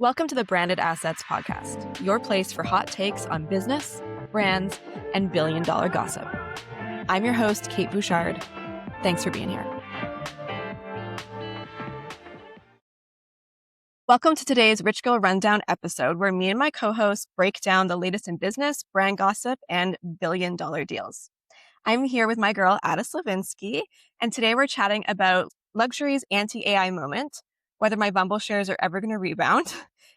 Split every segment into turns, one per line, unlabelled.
Welcome to the Branded Assets Podcast, your place for hot takes on business, brands, and billion-dollar gossip. I'm your host, Kate Bouchard. Thanks for being here. Welcome to today's Rich Girl Rundown episode, where me and my co-hosts break down the latest in business, brand gossip, and billion-dollar deals. I'm here with my girl, Ada Slivinski, and today we're chatting about luxury's anti-AI moment, whether my Bumble shares are ever going to rebound,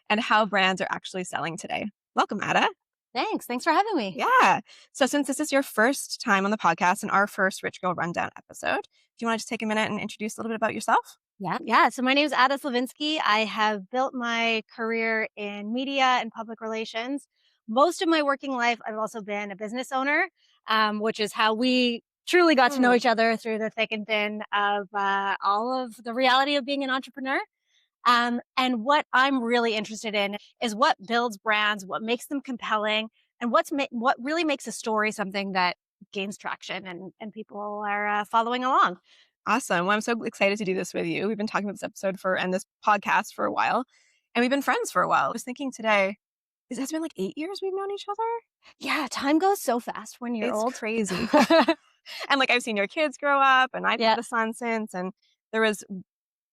and how brands are actually selling today. Welcome, Ada.
Thanks for having me.
Yeah. So since this is your first time on the podcast and our first Rich Girl Rundown episode, do you want to just take a minute and introduce a little bit about yourself?
Yeah. So my name is Ada Slivinski. I have built my career in media and public relations. Most of my working life, I've also been a business owner, which is how we truly got to know each other through the thick and thin of all of the reality of being an entrepreneur. And what I'm really interested in is what builds brands, what makes them compelling, and what really makes a story something that gains traction and people are following along.
Awesome. Well, I'm so excited to do this with you. We've been talking about this episode and this podcast for a while, and we've been friends for a while. I was thinking today, has been like 8 years we've known each other?
Yeah, time goes so fast when you're old.
It's crazy. And like I've seen your kids grow up, and I've had a son since, and there was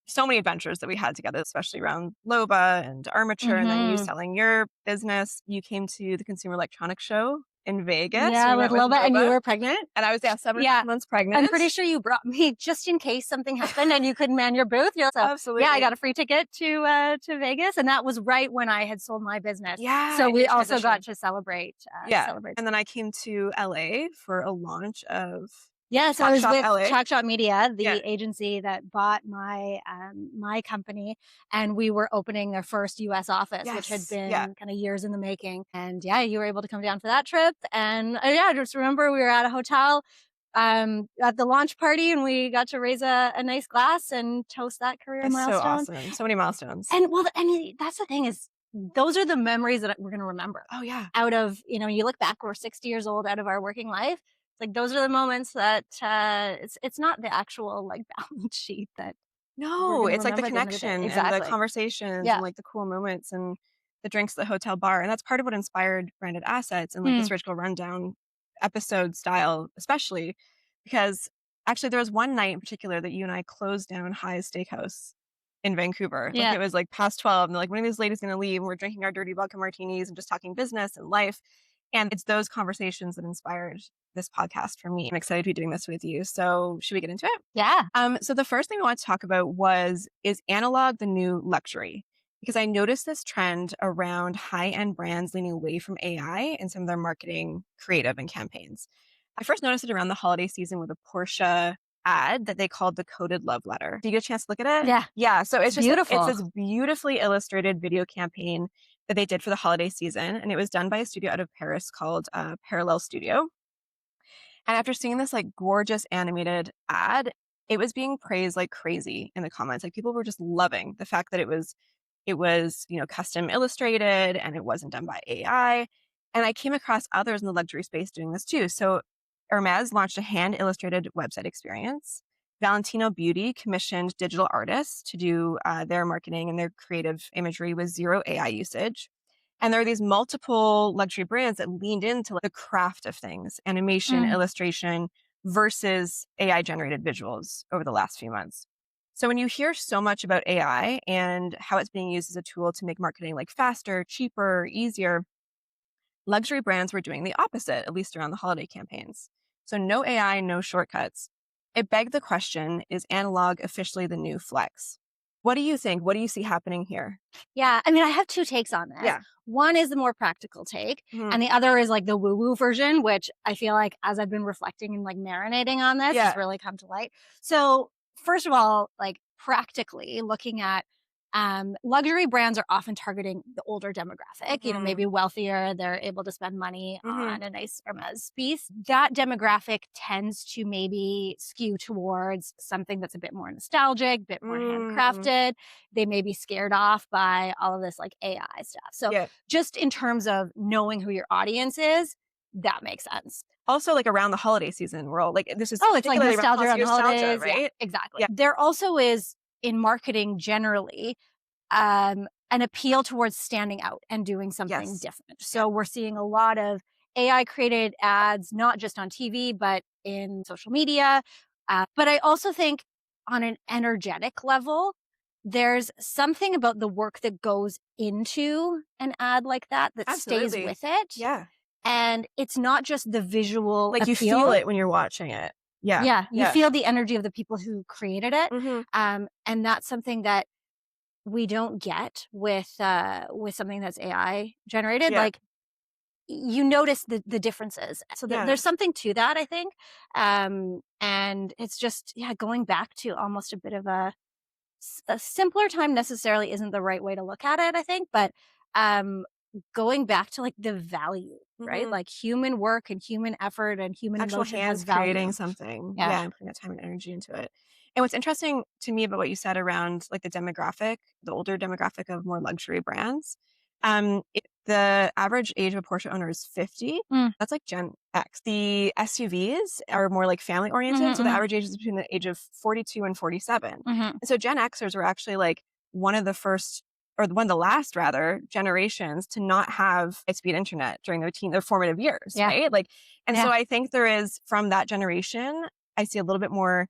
so many adventures that we had together, especially around Loba and Armature, and then you selling your business. You came to the Consumer Electronics Show in Vegas.
Yeah, with Loba, and you were pregnant.
And I was 7 months pregnant.
I'm pretty sure you brought me just in case something happened and you couldn't man your booth.
Absolutely.
Yeah, I got a free ticket to Vegas, and that was right when I had sold my business.
Yeah.
So we also got to celebrate.
And then I came to LA for a launch of...
Yeah, so I was with
LA.
Chalkshot Media, the agency that bought my my company, and we were opening their first U.S. office, which had been kind of years in the making. And you were able to come down for that trip. And I just remember we were at a hotel at the launch party, and we got to raise a nice glass and toast that career milestone.
So awesome. So many milestones.
And that's the thing is, those are the memories that we're going to remember.
Oh, yeah.
Out of, you look back, we're 60 years old out of our working life. Like, those are the moments that it's not the actual like balance sheet that.
No, it's like the connection and the conversations and like the cool moments and the drinks at the hotel bar. And that's part of what inspired Branded Assets and like this Rich Girl Rundown episode style, especially because actually there was one night in particular that you and I closed down High's Steakhouse in Vancouver. Like it was like past 12 and they're like, when are these ladies going to leave? And we're drinking our dirty vodka martinis and just talking business and life. And it's those conversations that inspired this podcast for me. I'm excited to be doing this with you. So should we get into it?
Yeah.
So the first thing we want to talk about is analog the new luxury? Because I noticed this trend around high-end brands leaning away from AI in some of their marketing creative and campaigns. I first noticed it around the holiday season with a Porsche ad that they called the Coded Love Letter. Do you get a chance to look at it?
Yeah.
Yeah. So it's just
beautiful.
It's this beautifully illustrated video campaign that they did for the holiday season. And it was done by a studio out of Paris called Parallel Studio. And after seeing this like gorgeous animated ad, it was being praised like crazy in the comments. Like people were just loving the fact that it was, custom illustrated and it wasn't done by AI. And I came across others in the luxury space doing this too. So Hermès launched a hand illustrated website experience. Valentino Beauty commissioned digital artists to do their marketing and their creative imagery with zero AI usage. And there are these multiple luxury brands that leaned into the craft of things, animation, illustration versus AI generated visuals over the last few months. So when you hear so much about AI and how it's being used as a tool to make marketing like faster, cheaper, easier, luxury brands were doing the opposite, at least around the holiday campaigns. So no AI, no shortcuts. It begged the question, is analog officially the new flex? What do you think? What do you see happening here?
Yeah, I mean, I have two takes on this.
Yeah.
One is the more practical take, and the other is like the woo-woo version, which I feel like as I've been reflecting and like marinating on this, has really come to light. So first of all, like practically looking at luxury brands are often targeting the older demographic, maybe wealthier. They're able to spend money on a nice Hermès piece. That demographic tends to maybe skew towards something that's a bit more nostalgic, a bit more handcrafted. They may be scared off by all of this like AI stuff. So just in terms of knowing who your audience is, that makes sense.
Also, like around the holiday season, we're all like, this is
it's like nostalgia around the holidays,
right?
Yeah, exactly. Yeah. There also is in marketing generally, an an appeal towards standing out and doing something different. So we're seeing a lot of AI created ads, not just on TV, but in social media. But I also think on an energetic level, there's something about the work that goes into an ad like that stays with it.
Yeah.
And it's not just the visual
like
appeal.
you feel it when you're watching it.
Yeah, you feel the energy of the people who created it.
Mm-hmm.
And that's something that we don't get with something that's AI generated.
Yeah.
Like, you notice the differences. So there's something to that, I think. And it's just, going back to almost a bit of a simpler time necessarily isn't the right way to look at it, I think. But going back to like the value, right? Like human work and human effort and human
actual
emotion
hands
has value.
creating something. And putting that time and energy into it. And what's interesting to me about what you said around like the older demographic of more luxury brands, the average age of a Porsche owner is 50. That's like Gen X. The SUVs are more like family oriented. So the average age is between the age of 42 and 47. And so Gen Xers were actually like one of the first, or one of the last rather, generations to not have high-speed internet during their formative years, right? Like, and so I think there is, from that generation, I see a little bit more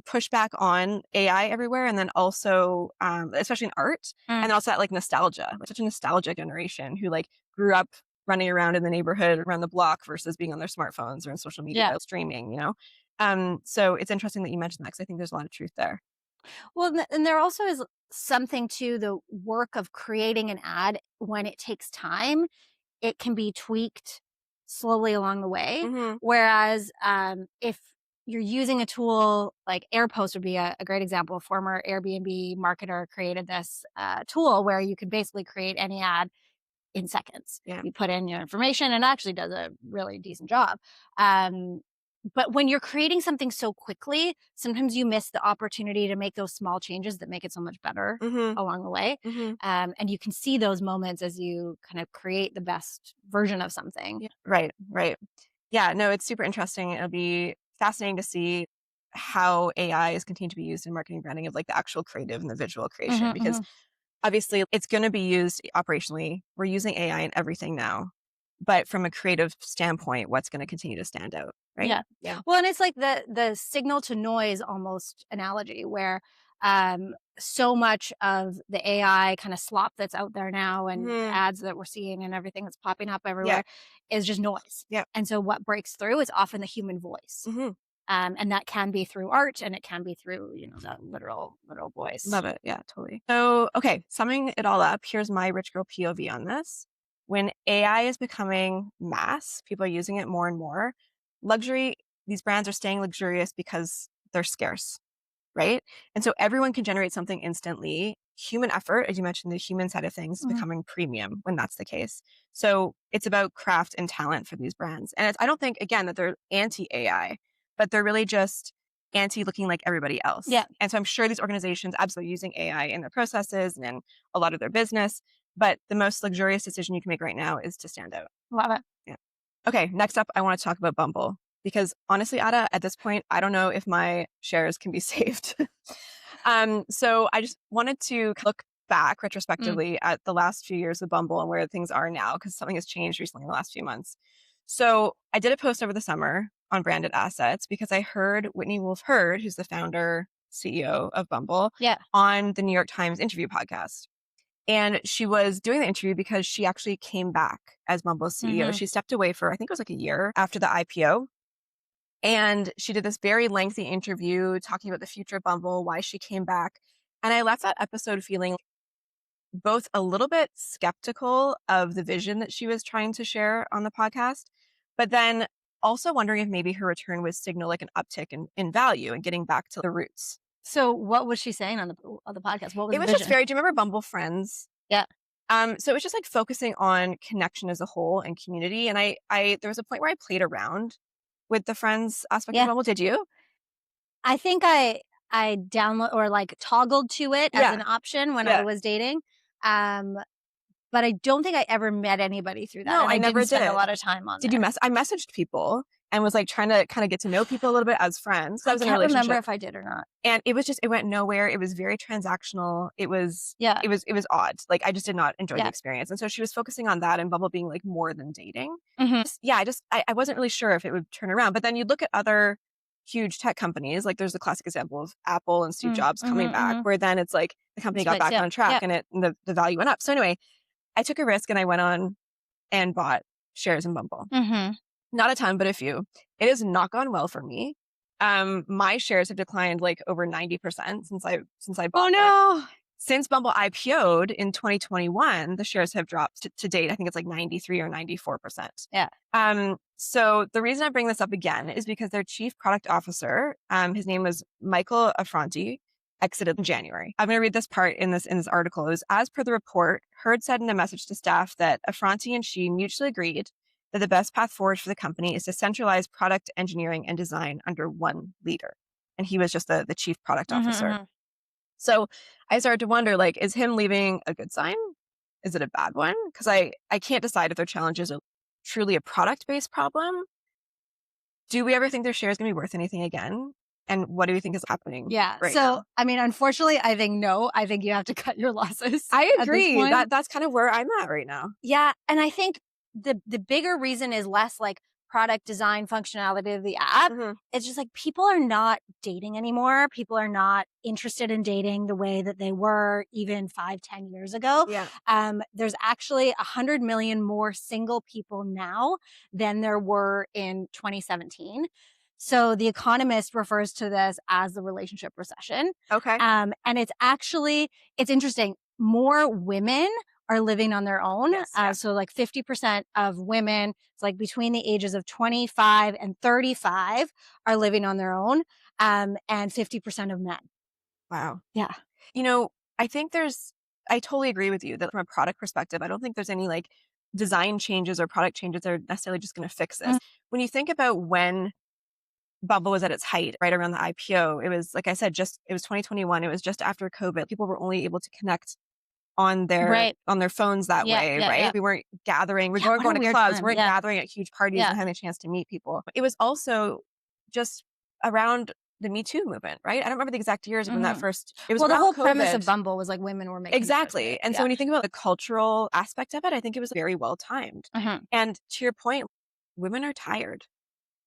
pushback on AI everywhere, and then also especially in art, and also that like nostalgia, like such a nostalgic generation who like grew up running around in the neighborhood around the block versus being on their smartphones or in social media streaming, so it's interesting that you mentioned that, because I think there's a lot of truth there.
Well, and there also is something to the work of creating an ad. When it takes time, it can be tweaked slowly along the way. Whereas if you're using a tool like AirPost would be a great example. A former Airbnb marketer created this tool where you can basically create any ad in seconds. You put in your information and it actually does a really decent job. But when you're creating something so quickly, sometimes you miss the opportunity to make those small changes that make it so much better along the way. And you can see those moments as you kind of create the best version of something.
Right. Yeah, no, it's super interesting. It'll be fascinating to see how AI is continuing to be used in marketing branding of like the actual creative and the visual creation, because obviously it's going to be used operationally. We're using AI in everything now. But from a creative standpoint, what's going to continue to stand out, right?
Yeah. Well, and it's like the signal to noise almost analogy, where so much of the AI kind of slop that's out there now and ads that we're seeing and everything that's popping up everywhere is just noise. And so what breaks through is often the human voice. And that can be through art, and it can be through, that literal voice.
Love it. Yeah, totally. So, okay, summing it all up, here's my rich girl POV on this. When AI is becoming mass, people are using it more and more. These brands are staying luxurious because they're scarce, right? And so everyone can generate something instantly. Human effort, as you mentioned, the human side of things is becoming premium when that's the case. So it's about craft and talent for these brands. And I don't think, again, that they're anti-AI, but they're really just anti-looking like everybody else. And so I'm sure these organizations absolutely using AI in their processes and in a lot of their business. But the most luxurious decision you can make right now is to stand out.
Love it.
Yeah. Okay, next up, I want to talk about Bumble. Because honestly, Ada, at this point, I don't know if my shares can be saved. So I just wanted to look back retrospectively at the last few years of Bumble and where things are now, because something has changed recently in the last few months. So I did a post over the summer on branded assets because I heard Whitney Wolfe Herd, who's the founder, CEO of Bumble, on the New York Times interview podcast. And she was doing the interview because she actually came back as Bumble's CEO. She stepped away for, I think it was like a year after the IPO. And she did this very lengthy interview talking about the future of Bumble, why she came back. And I left that episode feeling both a little bit skeptical of the vision that she was trying to share on the podcast, but then also wondering if maybe her return would signal like an uptick in value and getting back to the roots.
So what was she saying on the podcast? What was
it was
the
just very, do you remember Bumble Friends?
Yeah.
So it was just like focusing on connection as a whole and community. And I there was a point where I played around with the Friends aspect of Bumble. Did you?
I think I download or like toggled to it as an option when I was dating. But I don't think I ever met anybody through that.
No,
and
I never
didn't
did.
spend a lot of time on
Did
there.
you I messaged people, and was like trying to kind of get to know people a little bit as friends. So I was in a
can't remember
relationship.
if I did or not.
And it went nowhere. It was very transactional.
Yeah.
It was odd. Like I just did not enjoy the
Yeah.
experience. And so she was focusing on that and Bumble being like more than dating.
Mhm.
I wasn't really sure if it would turn around. But then you look at other huge tech companies, like there's the classic example of Apple and Steve Jobs coming back, where then it's like the company got back on track and the value went up. So anyway, I took a risk and I went on and bought shares in Bumble. Not a ton, but a few. It has not gone well for me. My shares have declined like over 90% since I bought
Oh no.
it. Since Bumble IPO'd in 2021, the shares have dropped to date. I think it's like 93 or 94%.
Yeah.
So the reason I bring this up again is because their chief product officer, his name was Michael Affronti, exited in January. I'm going to read this part in this article. It was, as per the report, Herd said in a message to staff that Affronti and she mutually agreed that the best path forward for the company is to centralize product engineering and design under one leader. And he was just the chief product officer. So I started to wonder, like, is him leaving a good sign? Is it a bad one? Because I can't decide if their challenge is truly a product-based problem. Do we ever think their share is going to be worth anything again? And what do you think is happening?
Yeah.
Right
so,
now?
I mean, unfortunately, I think no. I think you have to cut your losses.
I agree.
At this point.
That's kind of where I'm at right now.
Yeah. And I think the bigger reason is less like product design functionality of the app. It's just like people are not dating anymore. People are not interested in dating the way that they were even 5-10 years ago.
Yeah.
There's actually 100 million more single people now than there were in 2017. So The Economist refers to this as the relationship recession.
Okay.
And it's interesting. More women are living on their own.
Yes, yeah.
So like 50% of women, it's like between the ages of 25 and 35 are living on their own. And 50% of men.
Wow.
Yeah.
You know, I totally agree with you that from a product perspective, I don't think there's any like design changes or product changes that are necessarily just going to fix this. When you think about when Bumble was at its height, right around the IPO, it was, like I said, it was 2021. It was just after COVID. People were only able to connect on their phones that way, right? Yeah. We weren't gathering. We weren't going to clubs. We weren't gathering at huge parties and having a chance to meet people. It was also just around the Me Too movement, right? I don't remember the exact years when that first. It was
the whole
COVID.
premise of Bumble was like women were making
exactly. And so when you think about the cultural aspect of it, I think it was very well timed. And to your point, women are tired.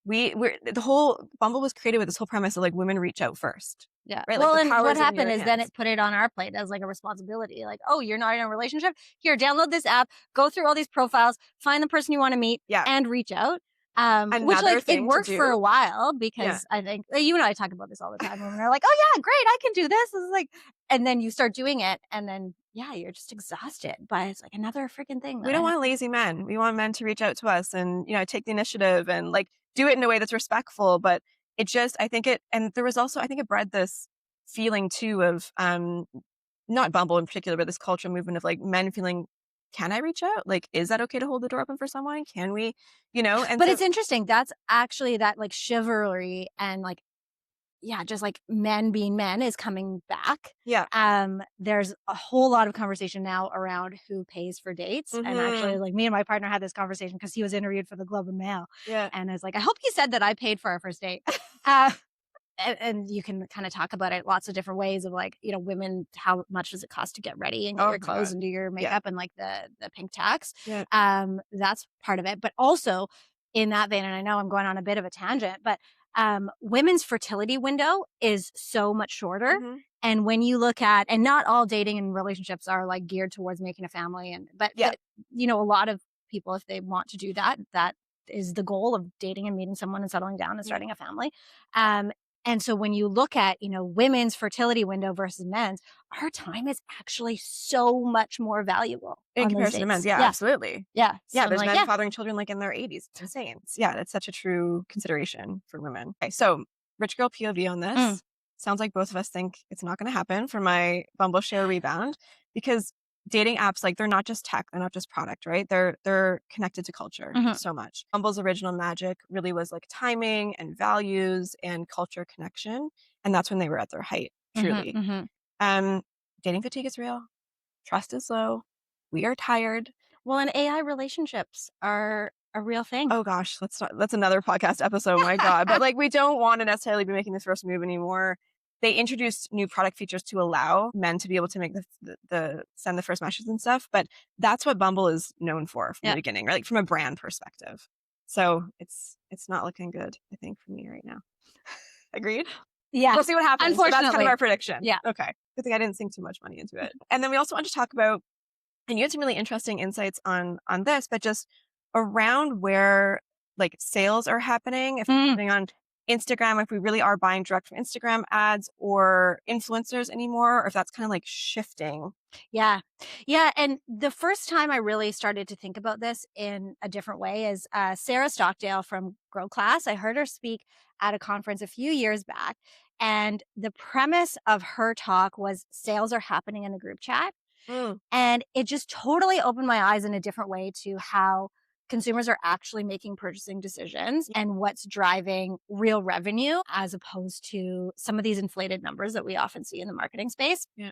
The whole Bumble was created with this whole premise of like women reach out first.
Yeah.
Right.
Well,
like,
and what happened is then it put it on our plate as like a responsibility. Like, oh, you're not in a relationship? Here, download this app, go through all these profiles, find the person you want to meet, and reach out. Which like it worked for a while because I think you and I talk about this all the time. Women are like, oh yeah, great, I can do this. It's like, and then you start doing it, and then you're just exhausted. But it's like another freaking thing.
We don't want lazy men. We want men to reach out to us and take the initiative and like do it in a way that's respectful. But it just, and there was also, I think it bred this feeling too of not Bumble in particular, but this culture movement of like men feeling, can I reach out? Like, is that okay to hold the door open for someone? Can we, And
but it's interesting. That's actually that like chivalry and like, just like men being men is coming back.
Yeah.
There's a whole lot of conversation now around who pays for dates. And actually like me and my partner had this conversation because he was interviewed for the Globe and Mail.
Yeah.
And I was like, I hope you said that I paid for our first date. And you can kind of talk about it lots of different ways of like, women, how much does it cost to get ready and get your clothes and do your makeup and like the pink tax. Yeah. That's part of it. But also in that vein, and I know I'm going on a bit of a tangent, but women's fertility window is so much shorter. And when you look at, and not all dating and relationships are like geared towards making a family, but a lot of people, if they want to do that, that is the goal of dating and meeting someone and settling down and starting a family. And so when you look at, women's fertility window versus men's, our time is actually so much more valuable
in comparison to men's. Yeah, absolutely.
Yeah.
Yeah. There's men fathering children like in their 80s. It's insane. Yeah. That's such a true consideration for women. Okay. So rich girl POV on this. Sounds like both of us think it's not going to happen for my Bumble share rebound because dating apps, like they're not just tech, they're not just product, right? They're connected to culture so much. Bumble's original magic really was like timing and values and culture connection. And that's when they were at their height, truly. Dating fatigue is real. Trust is low. We are tired.
Well, and AI relationships are a real thing.
Oh gosh, that's another podcast episode. My God. But like, we don't want to necessarily be making this first move anymore. They introduced new product features to allow men to be able to make the send the first messages and stuff. But that's what Bumble is known for from the beginning, right? Like from a brand perspective. So it's not looking good, I think, for me right now. Agreed?
Yeah.
We'll see what happens.
Unfortunately.
But that's kind of our prediction.
Yeah.
Okay. Good thing I didn't sink too much money into it. And then we also want to talk about, and you had some really interesting insights on this, but just around where like sales are happening, if it's happening on Instagram, if we really are buying direct from Instagram ads or influencers anymore, or if that's kind of like shifting.
Yeah. Yeah. And the first time I really started to think about this in a different way is Sarah Stockdale from Grow Class. I heard her speak at a conference a few years back. And the premise of her talk was sales are happening in the group chat. And it just totally opened my eyes in a different way to how consumers are actually making purchasing decisions and what's driving real revenue as opposed to some of these inflated numbers that we often see in the marketing space.
Yeah.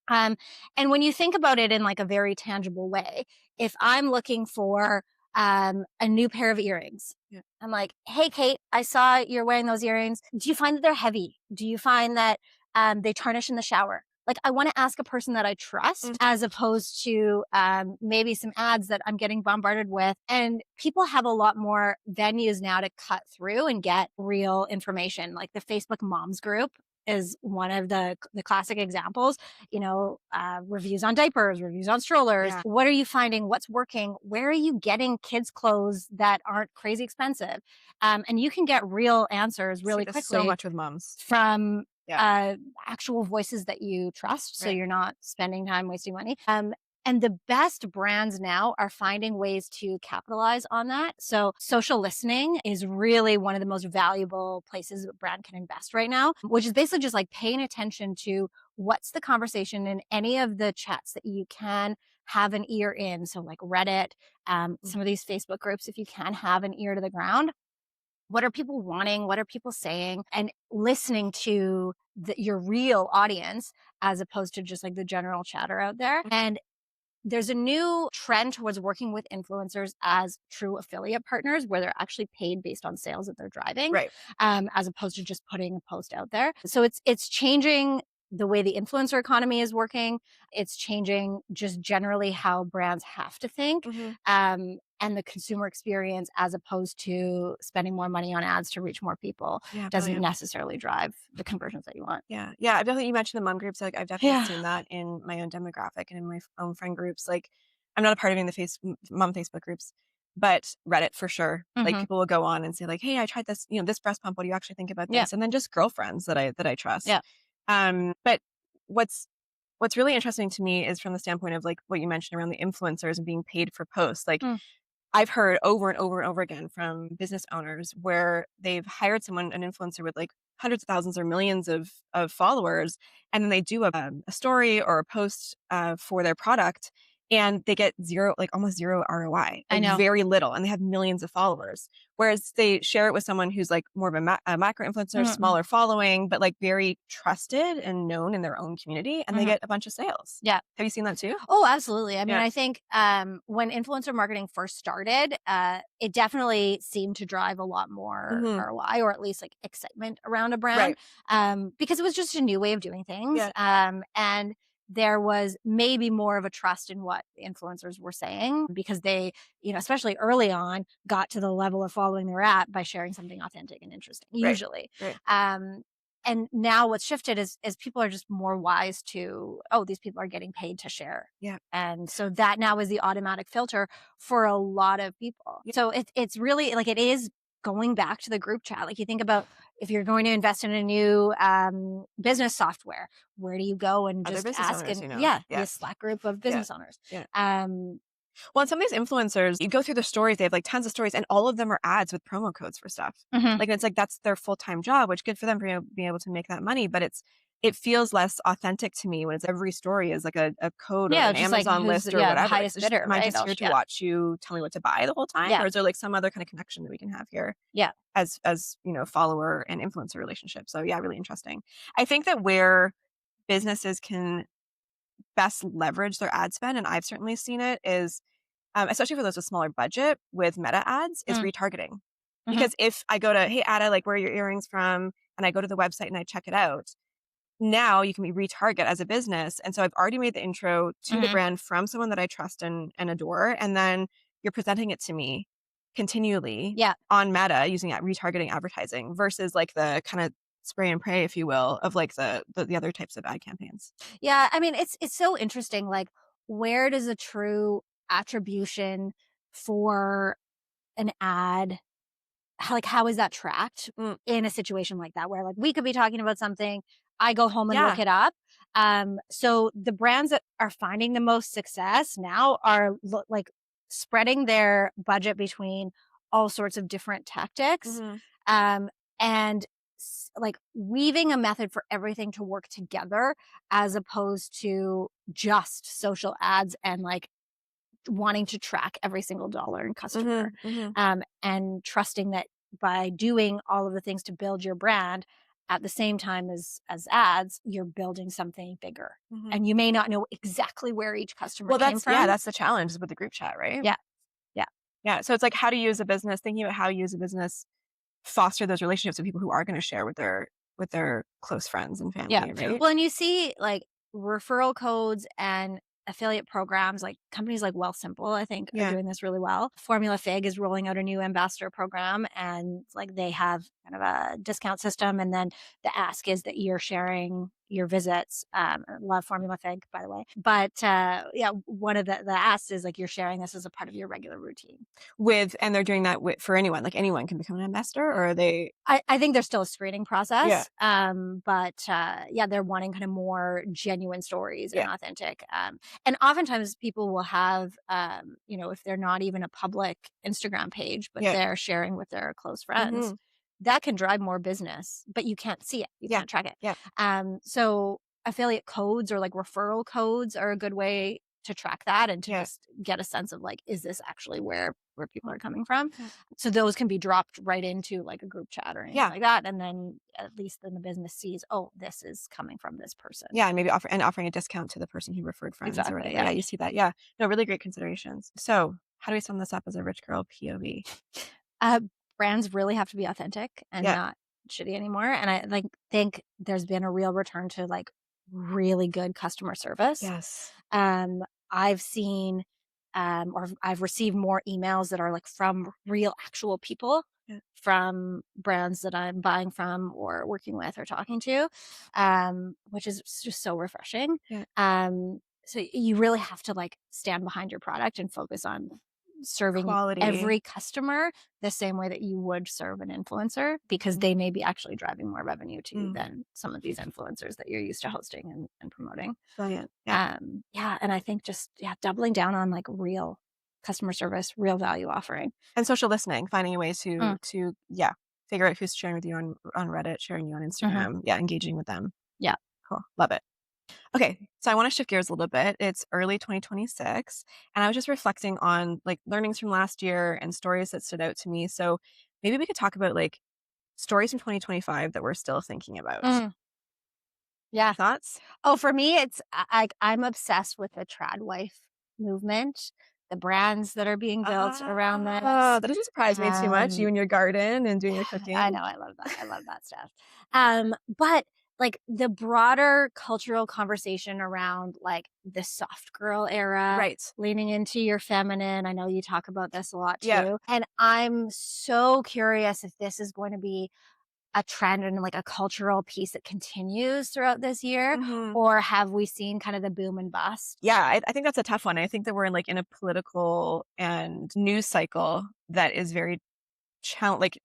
And when you think about it in like a very tangible way, if I'm looking for a new pair of earrings, I'm like, hey, Kate, I saw you're wearing those earrings. Do you find that they're heavy? Do you find that they tarnish in the shower? Like, I want to ask a person that I trust as opposed to maybe some ads that I'm getting bombarded with. And people have a lot more venues now to cut through and get real information. Like the Facebook Moms group is one of the classic examples, reviews on diapers, reviews on strollers. Yeah. What are you finding? What's working? Where are you getting kids' clothes that aren't crazy expensive? And you can get real answers really quickly.
So much with moms.
From actual voices that you trust. So you're not spending time wasting money. And the best brands now are finding ways to capitalize on that. So social listening is really one of the most valuable places a brand can invest right now, which is basically just like paying attention to what's the conversation in any of the chats that you can have an ear in. So like Reddit, some of these Facebook groups, if you can have an ear to the ground. What are people wanting? What are people saying? And listening to your real audience as opposed to just like the general chatter out there. And there's a new trend towards working with influencers as true affiliate partners where they're actually paid based on sales that they're driving, as opposed to just putting a post out there. So it's changing the way the influencer economy is working. It's changing just generally how brands have to think. And the consumer experience as opposed to spending more money on ads to reach more people doesn't necessarily drive the conversions that you want.
Yeah. I've definitely, you mentioned the mom groups. Like I've definitely seen that in my own demographic and in my own friend groups. Like I'm not a part of any of the mom Facebook groups, but Reddit for sure. Like people will go on and say like, hey, I tried this, this breast pump. What do you actually think about this? And then just girlfriends that I trust. But what's really interesting to me is from the standpoint of like what you mentioned around the influencers and being paid for posts. Like I've heard over and over and over again from business owners where they've hired someone, an influencer with like hundreds of thousands or millions of followers, and then they do a story or a post for their product, and they get almost zero ROI.
I know.
Very little, and they have millions of followers. Whereas they share it with someone who's like more of a macro influencer, smaller following, but like very trusted and known in their own community, and they get a bunch of sales.
Yeah.
Have you seen that too?
Oh, absolutely. I mean, I think when influencer marketing first started, it definitely seemed to drive a lot more ROI, or at least like excitement around a brand, because it was just a new way of doing things. And there was maybe more of a trust in what the influencers were saying because they, especially early on, got to the level of following they were at by sharing something authentic and interesting, usually. And now what's shifted is people are just more wise to, these people are getting paid to share. And so that now is the automatic filter for a lot of people. So it's really like, it is going back to the group chat. Like you think about if you're going to invest in a new business software, where do you go and just ask?
Owners,
the Slack group of business owners.
Well, and some of these influencers, you go through their stories, they have like tons of stories, and all of them are ads with promo codes for stuff. Like it's like that's their full-time job, which good for them for being able to make that money. But it feels less authentic to me when it's every story is like a code or an Amazon list or whatever.
Highest bidder,
am I just here to watch you tell me what to buy the whole time? Or is there like some other kind of connection that we can have here? As follower and influencer relationship. So really interesting. I think that where businesses can best leverage their ad spend, and I've certainly seen it, is especially for those with smaller budget with meta ads, is
Mm.
retargeting.
Mhm.
Because if I go to, hey, Ada, like, where are your earrings from? And I go to the website and I check it out, now you can be retarget as a business. And so I've already made the intro to the
Mhm.
brand from someone that I trust and adore. And then you're presenting it to me continually
Yeah.
on Meta using retargeting advertising versus like the kind of spray and pray, if you will, of like the other types of ad campaigns.
Yeah, I mean, it's so interesting, like, where does a true attribution for an ad how is that tracked
Mm,
in a situation like that where, like, we could be talking about something, I go home and look
yeah.
it up. So the brands that are finding the most success now are like spreading their budget between all sorts of different tactics,
Hmm.
um, and like weaving a method for everything to work together as opposed to just social ads and like wanting to track every single dollar and
Hmm.
customer,
Hmm.
and trusting that by doing all of the things to build your brand at the same time as ads, you're building something bigger.
Hmm.
And you may not know exactly where each customer
Well,
came
yeah,
from.
that's the challenge with the group chat, right?
Yeah, yeah,
Yeah. So it's like, how do you as a business, thinking about how you as a business foster those relationships with people who are going to share with their close friends and
yeah.
family, right?
Well, and you see like referral codes and affiliate programs, like companies like Well Simple, I think, are
Yeah.
doing this really well. Formula Fig is rolling out a new ambassador program, and like they have kind of a discount system. And then the ask is that you're sharing your visits. I love Formula Fig, by the way. But yeah, one of the asks is like you're sharing this as a part of your regular routine.
And they're doing that for anyone, like anyone can become an investor, or are they?
I think there's still a screening
Yeah.
process, but yeah, they're wanting kind of more genuine stories and
Yeah.
authentic. And oftentimes people will have, if they're not even a public Instagram page, but
Yeah.
they're sharing with their close friends,
Hmm.
that can drive more business, but you can't see it, you
Yeah.
can't track it.
Yeah.
So affiliate codes or like referral codes are a good way to track that and to
Yeah.
just get a sense of like, is this actually where people are coming from?
Yeah.
So those can be dropped right into like a group chat or anything
Yeah.
like that. And then at least then the business sees, oh, this is coming from this person.
Yeah, and maybe offering a discount to the person who referred friends or
Exactly.
whatever.
Yeah.
Yeah, you see that. Yeah. No, really great considerations. So, how do we sum this up as a rich girl POV?
Uh, Brands really have to be authentic and
Yeah.
not shitty anymore. And I like think there's been a real return to like really good customer service.
Yes.
Um, I've seen or I've received more emails that are like from real actual people
Yeah.
from brands that I'm buying from or working with or talking to, which is just so refreshing.
Yeah.
So you really have to like stand behind your product and focus on serving
Quality.
every customer the same way that you would serve an influencer because they may be actually driving more revenue to you
Mm,
than some of these influencers that you're used to hosting and promoting.
brilliant. Yeah.
Yeah, and I think just doubling down on like real customer service, real value offering.
And social listening, finding a way
Mm,
to yeah, figure out who's sharing with you on Reddit, sharing you on
mhm.
Instagram. Yeah, engaging with them.
Yeah.
Cool. Love it. Okay, so I want to shift gears a little bit. It's early 2026, and I was just reflecting on like learnings from last year and stories that stood out to me. So maybe we could talk about like stories from 2025 that we're still thinking about.
Mm, yeah.
Thoughts?
Oh, for me, it's I'm obsessed with the trad wife movement, the brands that are being built around
Ah,
this.
that doesn't surprise me too much. You
Um,
and your garden and doing your
I
cooking.
know, I love that. I love that stuff. But like the broader cultural conversation around like the soft girl era,
Right.
leaning into your feminine. I know you talk about this a lot
Yeah.
too. And I'm so curious if this is going to be a trend and like a cultural piece that continues throughout this year,
Hmm.
or have we seen kind of the boom and bust?
Yeah, I think that's a tough one. I think that we're in a political and news cycle that is very like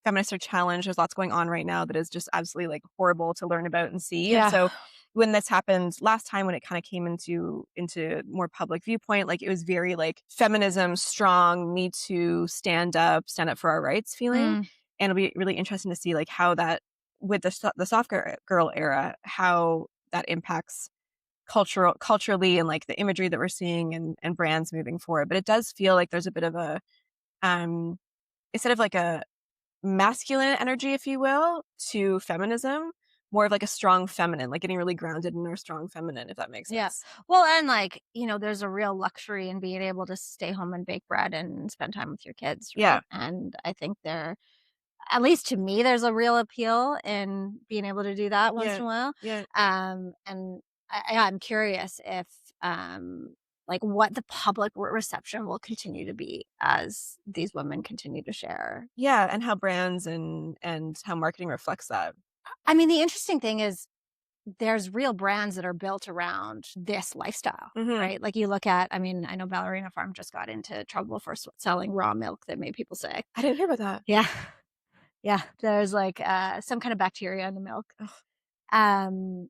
feminists are challenged. There's lots going on right now that is just absolutely like horrible to learn about and see. And
Yeah.
so when this happened last time, when it kind of came into more public viewpoint, like it was very like feminism, strong, me too, stand up for our rights feeling.
Mm,
And it'll be really interesting to see like how that with the soft girl era, how that impacts culturally and like the imagery that we're seeing and brands moving forward. But it does feel like there's a bit of a um instead of like a masculine energy, if you will, to feminism, more of like a strong feminine, like getting really grounded in our strong feminine, if that makes
Yeah.
sense.
Well, and like, there's a real luxury in being able to stay home and bake bread and spend time with your kids,
Yeah.
right? And I think at least to me, there's a real appeal in being able to do that once
Yeah.
in a while.
Yeah.
And I'm curious if, like, what the public reception will continue to be as these women continue to share.
Yeah. And how brands and how marketing reflects that.
I mean, the interesting thing is there's real brands that are built around this lifestyle,
Mm-hmm.
right? Like you look at, I mean, I know Ballerina Farm just got into trouble for selling raw milk that made people sick.
I didn't hear about that.
Yeah. Yeah. There's like some kind of bacteria in the milk.
Ugh.
Um,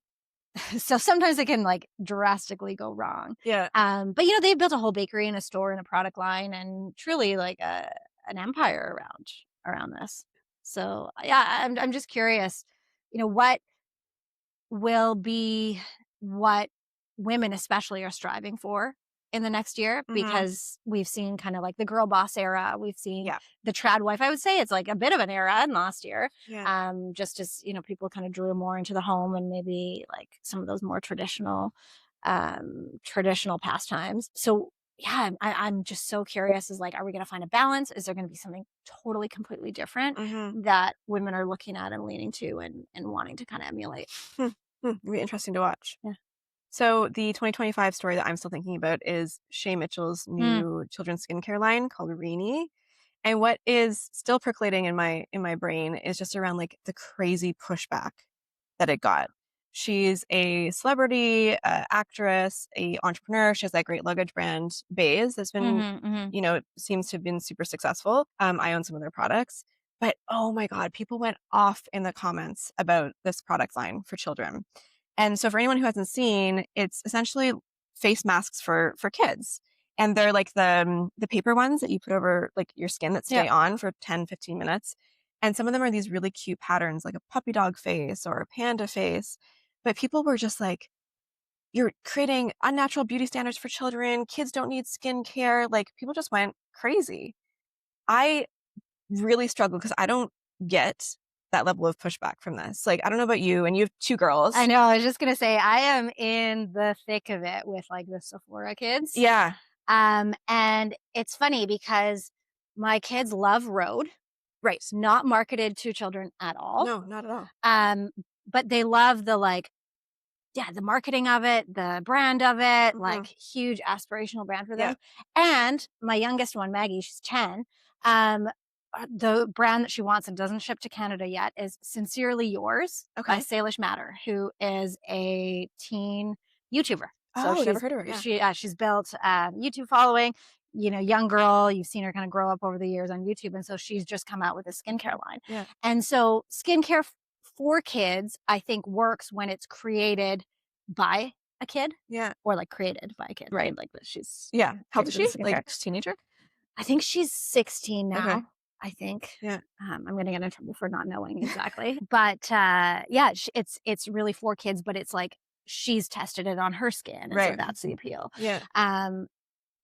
so sometimes it can like drastically go wrong.
Yeah.
But they built a whole bakery and a store and a product line and truly like an empire around this. So yeah, I'm just curious, what will be what women especially are striving for in the next year,
Mm-hmm.
because we've seen kind of like the girl boss era. We've seen
Yeah.
the trad wife. I would say it's like a bit of an era in last year.
Yeah.
Just as, people kind of drew more into the home and maybe like some of those more traditional pastimes. So yeah, I'm just so curious is like, are we going to find a balance? Is there going to be something totally completely different
Mm-hmm.
that women are looking at and leaning to and wanting to kind of emulate?
It'll be interesting to watch.
Yeah.
So the 2025 story that I'm still thinking about is Shay Mitchell's
Mm,
new children's skincare line called Reenie. And what is still percolating in my brain is just around like the crazy pushback that it got. She's a celebrity, actress, a entrepreneur. She has that great luggage brand, Baze, that's been,
mhm, mhm.
seems to have been super successful. I own some of their products. But oh my God, people went off in the comments about this product line for children. And so for anyone who hasn't seen, it's essentially face masks for kids. And they're like the paper ones that you put over like your skin that
Yeah.
stay on for 10, 15 minutes. And some of them are these really cute patterns, like a puppy dog face or a panda face. But people were just like, you're creating unnatural beauty standards for children. Kids don't need skincare. Like people just went crazy. I really struggle because I don't get that level of pushback from this. Like, I don't know about you, and you have two
I
girls.
know, I was just gonna say, I am in the thick of it with, like, the Sephora kids.
Yeah.
And it's funny because my kids love Rhode.
Right.
It's not marketed to children at all.
No, not at all.
Um, but they love the, like, yeah, the marketing of it, the brand of it,
Mhm.
like, huge aspirational brand for
Yeah.
them. And my youngest one, Maggie, she's 10, um, the brand that she wants and doesn't ship to Canada yet is Sincerely Yours by
Okay.
Salish Matter, who is a teen YouTuber. So
Oh, never heard of her. Yeah.
she's built a YouTube following, young girl. You've seen her kind of grow up over the years on YouTube. And so she's just come out with a skincare line.
Yeah.
And so skincare for kids, I think works when it's created by a kid
Yeah.
or like created by a kid.
Right.
Like that she's
Yeah. How old is
created
she?
the
Like
skincare.
teenager?
I think she's 16
Okay.
now. I think.
Yeah.
I'm gonna get in trouble for not knowing exactly, but yeah, it's really for kids, but it's like she's tested it on her skin, and so
Right.
that's the appeal.
Yeah.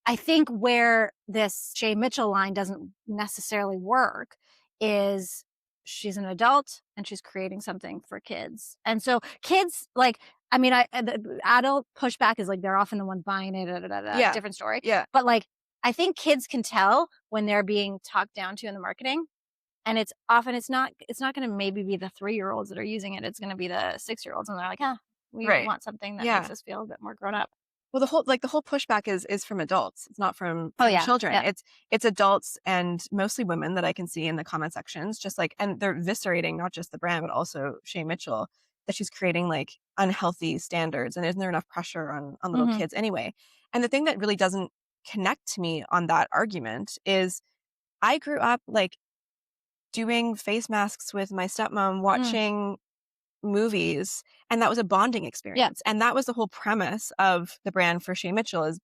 I think where this Shay Mitchell line doesn't necessarily work is she's an adult and she's creating something for kids, and so kids like. I mean, the adult pushback is like they're often the ones buying it.
Yeah.
Different story.
Yeah.
But like I think kids can tell when they're being talked down to in the marketing. And it's not going to maybe be the 3-year-olds that are using it. It's going to be the 6-year-olds. And they're like, we
Right.
want something that makes
Yeah.
us feel a bit more grown up.
Well, the whole pushback is from adults. It's not from
Yeah.
children.
Yeah.
It's adults and mostly women that I can see in the comment sections, just like, and they're eviscerating not just the brand, but also Shay Mitchell, that she's creating like unhealthy standards. And isn't there enough pressure on little
Mhm.
kids anyway? And the thing that really doesn't connect to me on that argument is I grew up like doing face masks with my stepmom, watching movies, and that was a bonding experience. And that was the whole premise of the brand for Shay Mitchell is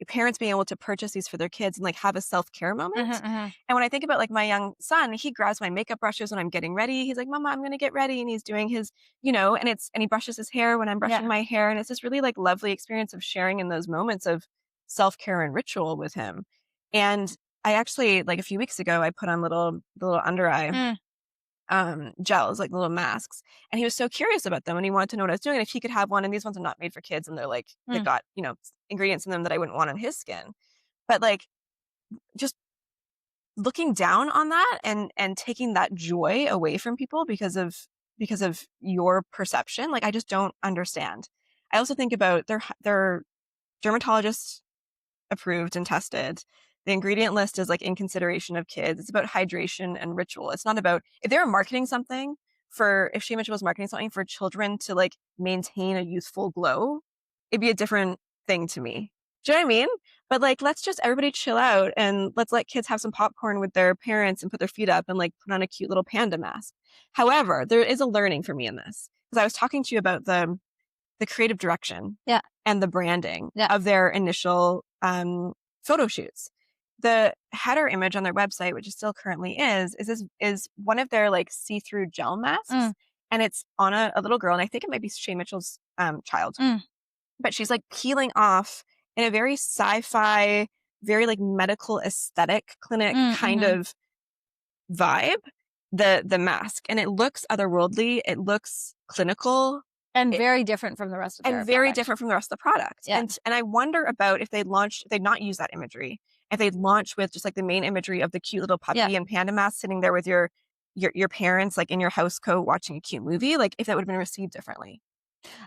parents being able to purchase these for their kids and like have a self-care moment. And when I think about like my young son, he grabs my makeup brushes when I'm getting ready. He's like, Mama, I'm going to get ready. And he's doing his, and he brushes his hair when I'm brushing my hair. And it's this really like lovely experience of sharing in those moments of self-care and ritual with him. And I actually, like a few weeks ago, I put on the little under eye gels, like little masks. And he was so curious about them and he wanted to know what I was doing and if he could have one. And these ones are not made for kids and they're like, they've got, ingredients in them that I wouldn't want on his skin. But like just looking down on that and taking that joy away from people because of your perception, like I just don't understand. I also think about they're dermatologist approved and tested. The ingredient list is like in consideration of kids. It's about hydration and ritual. It's not about if they were marketing something if Shea Mitchell was marketing something for children to like maintain a youthful glow, it'd be a different thing to me. Do you know what I mean? But like, let's just everybody chill out and let's let kids have some popcorn with their parents and put their feet up and like put on a cute little panda mask. However, there is a learning for me in this because I was talking to you about the creative direction and the branding of their initial photo shoots. The header image on their website, which it still currently is one of their like see-through gel masks. And it's on a little girl. And I think it might be Shea Mitchell's child. But she's like peeling off in a very sci-fi, very like medical aesthetic clinic kind of vibe, the mask. And it looks otherworldly. It looks clinical.
And very different from the rest of the
product. And I wonder about if they'd not use that imagery. If they'd launch with just like the main imagery of the cute little puppy and panda mask sitting there with your parents like in your house coat watching a cute movie, like if that would have been received differently.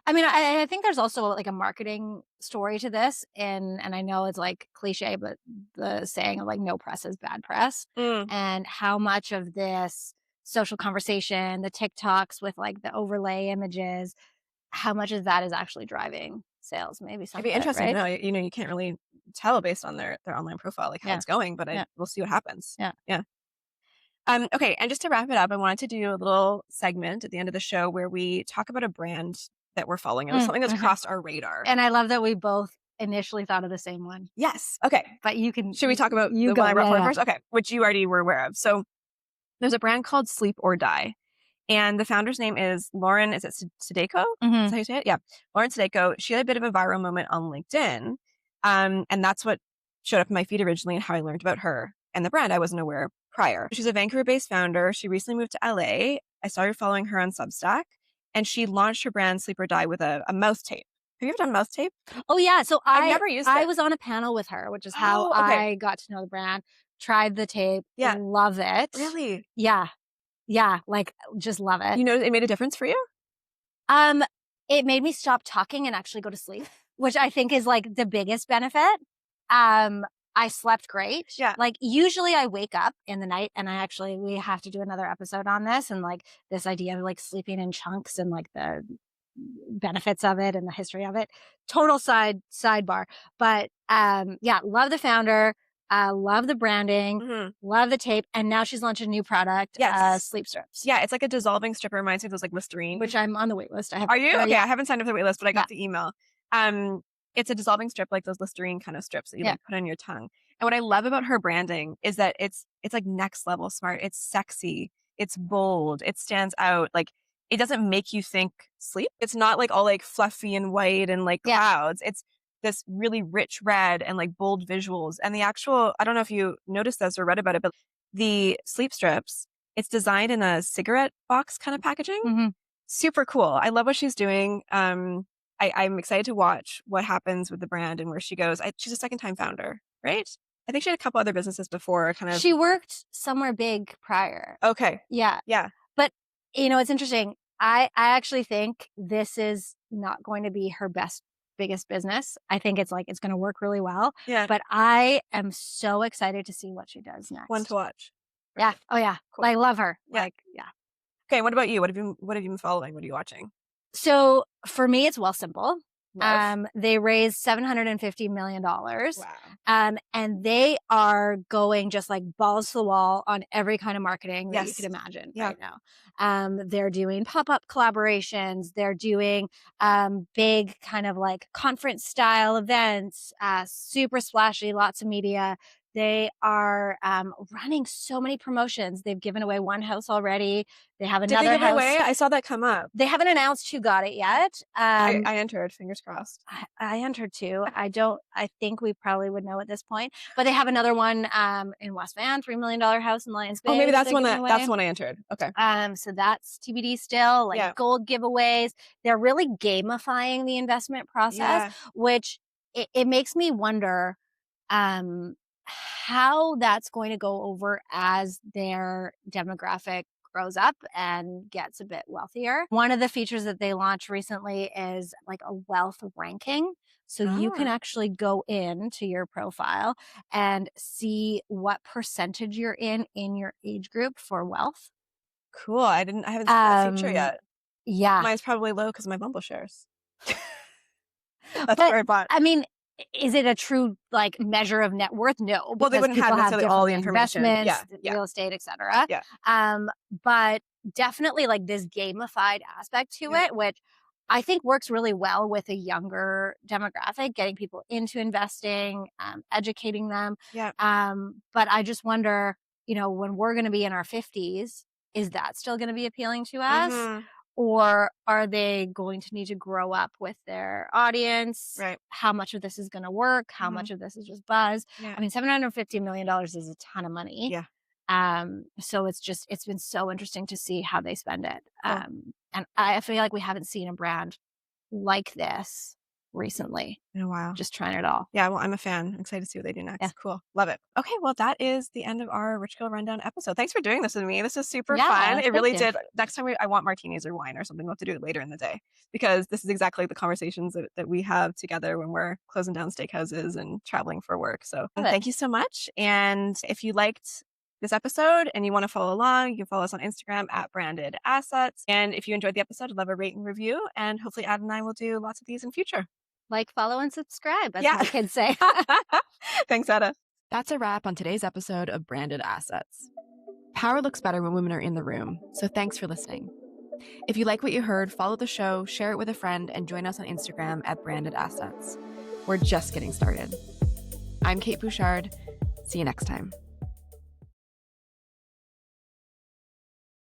I mean, I think there's also like a marketing story to this, and I know it's like cliche, but the saying of like no press is bad press, and how much of this social conversation, the TikToks with like the overlay images, how much of that is actually driving sales? Maybe something.
It'd be interesting
right?
to know. You can't really tell based on their online profile like how it's going, but we'll see what happens. Yeah. Okay, and just to wrap it up, I wanted to do a little segment at the end of the show where we talk about a brand that we're following. It was something that's crossed our radar.
And I love that we both initially thought of the same one.
Yes. Okay.
But you can...
Should we talk about the one I brought forward first? Okay. Which you already were aware of. So there's a brand called Sleep or Die. And the founder's name is Lauren, is it Sadeko? Is that how you say it? Yeah. Lauren Sadeko. She had a bit of a viral moment on LinkedIn. And that's what showed up in my feed originally and how I learned about her and the brand. I wasn't aware prior. She's a Vancouver-based founder. She recently moved to LA. I started following her on Substack. And she launched her brand Sleep or Die with a mouth tape. Have you ever done mouth tape?
Oh, yeah. So
I've never used it.
I was on a panel with her, which is how I got to know the brand. Tried the tape. Yeah. Love it.
Really?
Yeah. Yeah. Like, just love it.
You know, it made a difference for you?
It made me stop talking and actually go to sleep, which I think is like the biggest benefit. I slept great.
Yeah.
Like usually I wake up in the night and we have to do another episode on this and like this idea of like sleeping in chunks and like the benefits of it and the history of it. Total sidebar. But yeah, love the founder. Love the branding, love the tape. And now she's launched a new product, sleep strips.
Yeah, it's like a dissolving strip. It reminds me of those like Listerine.
Which I'm on the wait list.
Are you? Okay, I haven't signed up for the wait list, but I got the email. It's a dissolving strip like those Listerine kind of strips that you like put on your tongue. And what I love about her branding is that it's like next level smart. It's sexy. It's bold. It stands out. Like it doesn't make you think sleep. It's not like all like fluffy and white and like clouds. It's this really rich red and like bold visuals. And the actual, I don't know if you noticed this or read about it, but the sleep strips, it's designed in a cigarette box kind of packaging. Super cool. I love what she's doing. I'm excited to watch what happens with the brand and where she goes. She's a second-time founder, right? I think she had a couple other businesses before.
She worked somewhere big prior.
Okay.
Yeah.
Yeah.
But, you know, it's interesting. I actually think this is not going to be her biggest business. I think it's going to work really well.
Yeah.
But I am so excited to see what she does next.
One to watch.
Yeah. Oh, yeah. Cool. I love her.
Yeah. Okay. What about you? What have you been following? What are you watching?
So for me, it's Wealthsimple. They raised $750 million.
Wow.
And they are going just like balls to the wall on every kind of marketing that you could imagine right now. They're doing pop-up collaborations. They're doing big kind of like conference style events, super splashy, lots of media. They are running so many promotions. They've given away one house already. They have
Did they
another
give it
house.
away? I saw that come up.
They haven't announced who got it yet.
I entered, fingers crossed.
I entered too. I think we probably would know at this point. But they have another one in West Van, $3 million house in Lions Bay.
Oh, maybe that's the one I entered. Okay.
So that's TBD still, like gold giveaways. They're really gamifying the investment process, which it makes me wonder how that's going to go over as their demographic grows up and gets a bit wealthier. One of the features that they launched recently is like a wealth ranking. So you can actually go into your profile and see what percentage you're in your age group for wealth.
Cool. I haven't seen that feature yet.
Yeah.
Mine's probably low because of my Bumble shares. That's where I bought.
I mean, is it a true like measure of net worth? No.
Well, they wouldn't have necessarily all the information.
Investments, real estate, etc.
Yeah.
But definitely like this gamified aspect to it, which I think works really well with a younger demographic, getting people into investing, educating them.
Yeah.
But I just wonder, when we're going to be in our 50s, is that still going to be appealing to us?
Mm-hmm.
Or are they going to need to grow up with their audience?
Right.
How much of this is going to work? How much of this is just buzz?
Yeah.
I mean, $750 million is a ton of money.
Yeah.
So it's been so interesting to see how they spend it.
Cool.
And I feel like we haven't seen a brand like this recently.
In a while.
Just trying it all.
Yeah, well, I'm a fan. I'm excited to see what they do next.
Yeah.
Cool. Love it. Okay, well, that is the end of our Rich Girl Rundown episode. Thanks for doing this with me. This is super fun. It really did. Next time I want martinis or wine or something, we'll have to do it later in the day because this is exactly the conversations that we have together when we're closing down steakhouses and traveling for work. So thank you so much. And if you liked this episode and you want to follow along, you can follow us on Instagram at Branded Assets. And if you enjoyed the episode, I'd love a rate and review. And hopefully Ad and I will do lots of these in future.
Like, follow, and subscribe, as my kids say.
Thanks, Ada. That's a wrap on today's episode of Branded Assets. Power looks better when women are in the room, so thanks for listening. If you like what you heard, follow the show, share it with a friend, and join us on Instagram at Branded Assets. We're just getting started. I'm Kate Bouchard. See you next time.